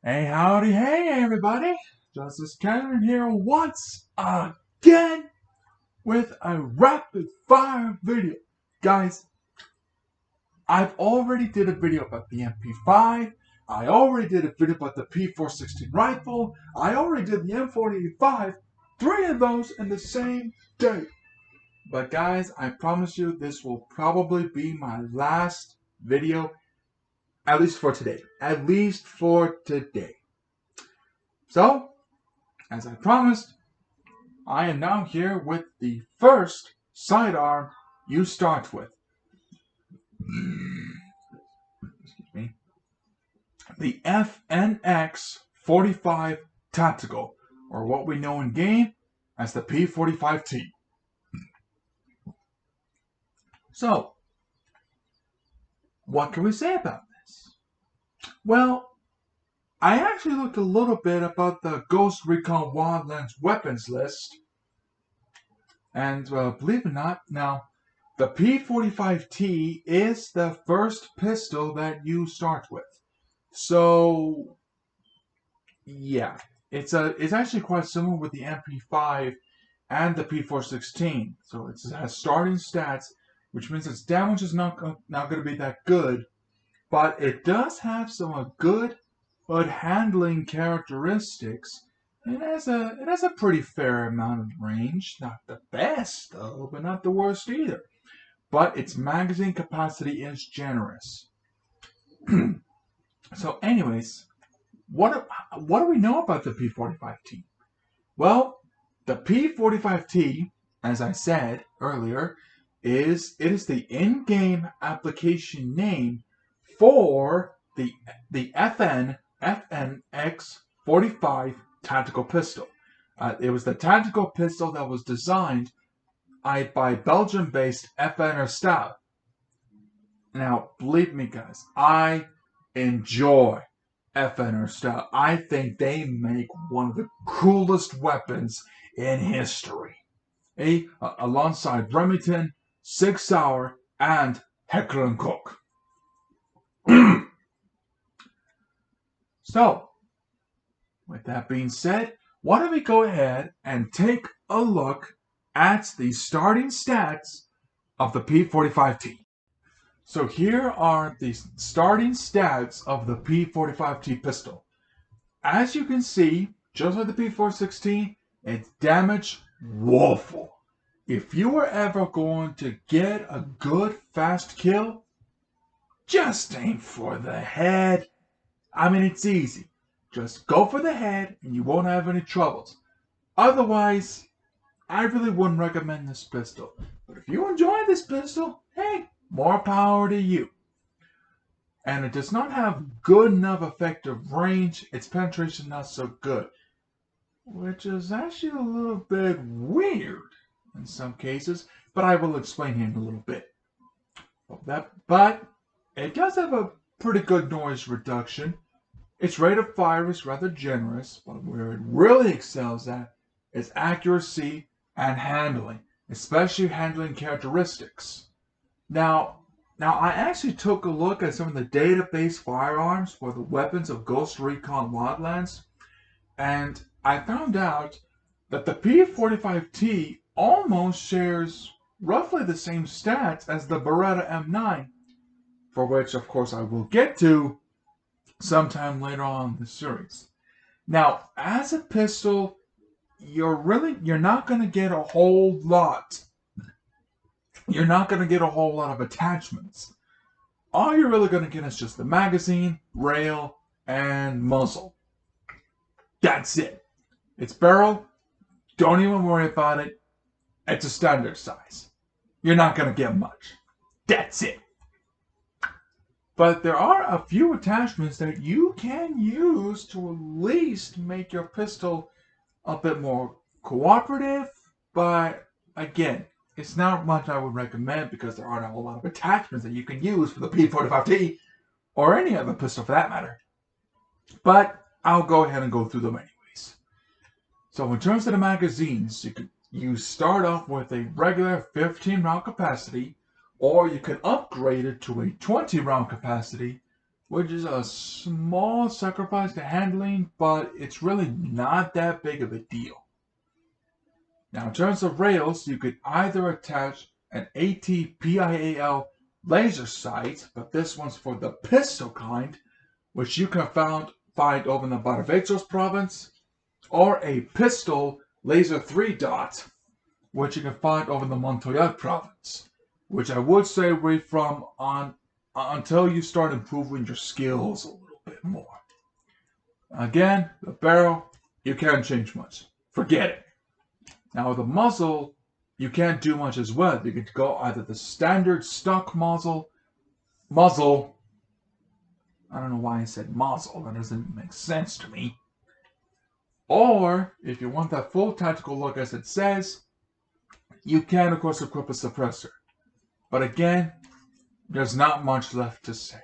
Hey, howdy, hey, everybody! Justice Cameron here once again with a rapid fire video. Guys, I've already did a video about the MP5. I already did a video about the P416 rifle. I already did the M485. 3 of those in the same day. But guys, I promise you this will probably be my last video, at least for today. At least for today. So, as I promised, I am now here with the first sidearm you start with. Excuse me. The FNX 45 Tactical, or what we know in game as the P45t. So, what can we say about this? Well, I actually looked a little bit about the Ghost Recon Wildlands weapons list, and believe it or not, now the P45t is the first pistol that you start with. So, yeah, it's actually quite similar with the MP5 and the P416. So it has starting stats, which means its damage is not going to be that good, but it does have some good handling characteristics. It has a pretty fair amount of range. Not the best though, but not the worst either. But its magazine capacity is generous. So anyways, what do we know about the P45t? Well, the P45t, as I said earlier, is the in-game application name for the FNX 45 tactical pistol. It was the tactical pistol that was designed by Belgium-based FN. Now, believe me, guys, I enjoy FN. I think they make one of the coolest weapons in history. Alongside Remington, Sig Sauer, and Heckler & Koch. So, with that being said, why don't we go ahead and take a look at the starting stats of the P45t. So here are the starting stats of the P45t pistol. As you can see, just like the P416, it's damage woeful. If you were ever going to get a good fast kill, just aim for the head. I mean, it's easy. Just go for the head and you won't have any troubles. Otherwise, I really wouldn't recommend this pistol. But if you enjoy this pistol, hey, more power to you. And it does not have good enough effective range. Its penetration not so good. Which is actually a little bit weird in some cases. But I will explain here in a little bit. But it does have a pretty good noise reduction. Its rate of fire is rather generous, but where it really excels at is accuracy and handling, especially handling characteristics. Now I actually took a look at some of the database firearms for the weapons of Ghost Recon Wildlands, and I found out that the P45t almost shares roughly the same stats as the Beretta M9, for which, of course, I will get to sometime later on in the series. Now, as a pistol, you're not going to get a whole lot. You're not going to get a whole lot of attachments. All you're really going to get is just the magazine, rail, and muzzle. That's it. Its barrel, don't even worry about it. It's a standard size. You're not going to get much. That's it. But there are a few attachments that you can use to at least make your pistol a bit more cooperative. But again, it's not much I would recommend because there aren't a whole lot of attachments that you can use for the P45t or any other pistol for that matter. But I'll go ahead and go through them anyways. So in terms of the magazines, you start off with a regular 15 round capacity, or you can upgrade it to a 20 round capacity which is a small sacrifice to handling, but it's really not that big of a deal. Now, in terms of rails, you could either attach an ATPIAL laser sight, but this one's for the pistol kind, which you can find over in the Barbados province, or a pistol laser 3 dot, which you can find over in the Montoya province, which I would stay away from until you start improving your skills a little bit more. Again, the barrel, you can't change much. Forget it. Now with the muzzle, you can't do much as well. You could go either the standard stock muzzle. I don't know why I said muzzle. That doesn't make sense to me. Or, if you want that full tactical look as it says, you can of course equip a suppressor. But again, there's not much left to say.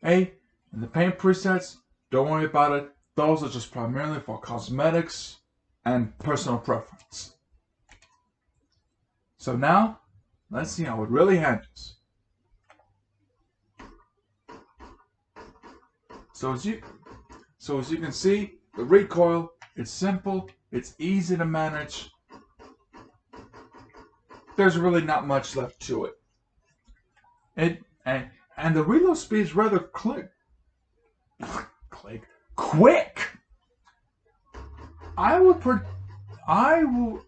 Hey, and the paint presets, don't worry about it. Those are just primarily for cosmetics and personal preference. So now, let's see how it really handles. So as you can see, the recoil, it's simple, it's easy to manage. There's really not much left to it. And the reload speed is rather quick. I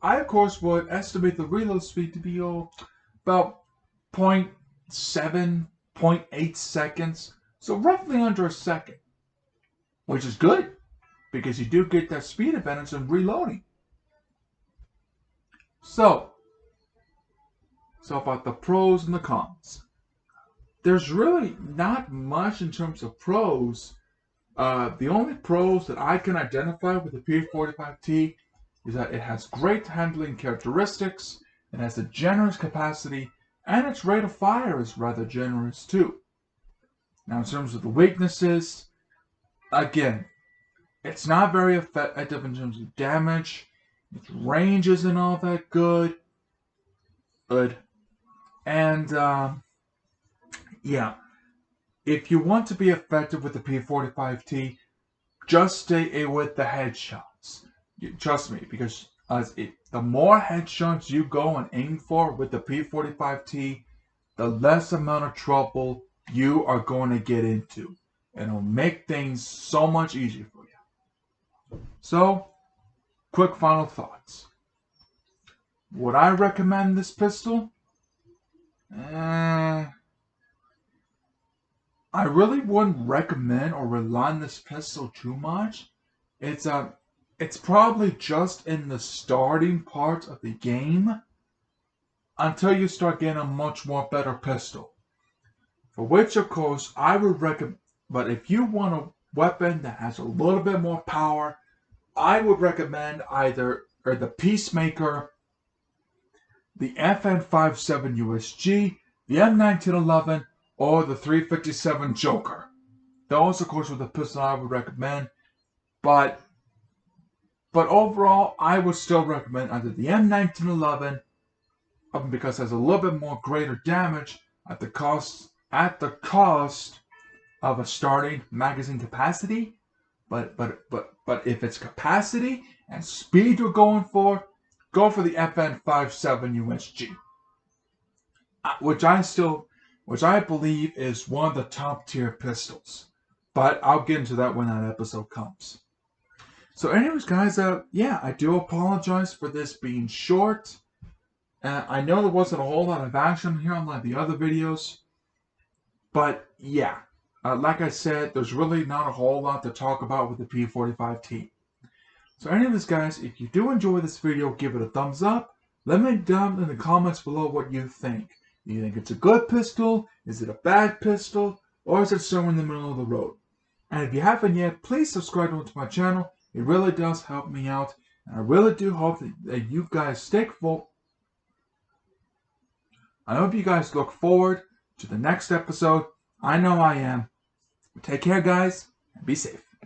of course would estimate the reload speed to be about 0.7, 0.8 seconds. So roughly under a second. Which is good, because you do get that speed advantage in reloading. So about the pros and the cons. There's really not much in terms of pros. The only pros that I can identify with the P45t is that it has great handling characteristics, it has a generous capacity, and its rate of fire is rather generous too. Now in terms of the weaknesses, again, it's not very effective in terms of damage. Its range isn't all that good. And yeah, if you want to be effective with the P45t, just stay with the headshots. Trust me, because the more headshots you go and aim for with the P45t, the less amount of trouble you are going to get into. And it'll make things so much easier for you. So, quick final thoughts. Would I recommend this pistol? I really wouldn't recommend or rely on this pistol too much. It's probably just in the starting part of the game until you start getting a much more better pistol. For which, of course, I would recommend. But if you want a weapon that has a little bit more power, I would recommend either the Peacemaker, the FN57 USG, the M1911, or the 357 Joker. Those, of course, are the pistols I would recommend. But overall, I would still recommend either the M1911, because it has a little bit more greater damage at the cost of a starting magazine capacity, but if it's capacity and speed you're going for, go for the FN57 USG, which I believe is one of the top tier pistols. But I'll get into that when that episode comes. So anyways, guys, yeah, I do apologize for this being short. I know there wasn't a whole lot of action here unlike the other videos, but yeah. Like I said, there's really not a whole lot to talk about with the P45t. So anyways, guys, if you do enjoy this video, give it a thumbs up. Let me know down in the comments below what you think. Do you think it's a good pistol? Is it a bad pistol? Or is it somewhere in the middle of the road? And if you haven't yet, please subscribe to my channel. It really does help me out. And I really do hope that you guys stick full. I hope you guys look forward to the next episode. I know I am. Take care, guys, and be safe.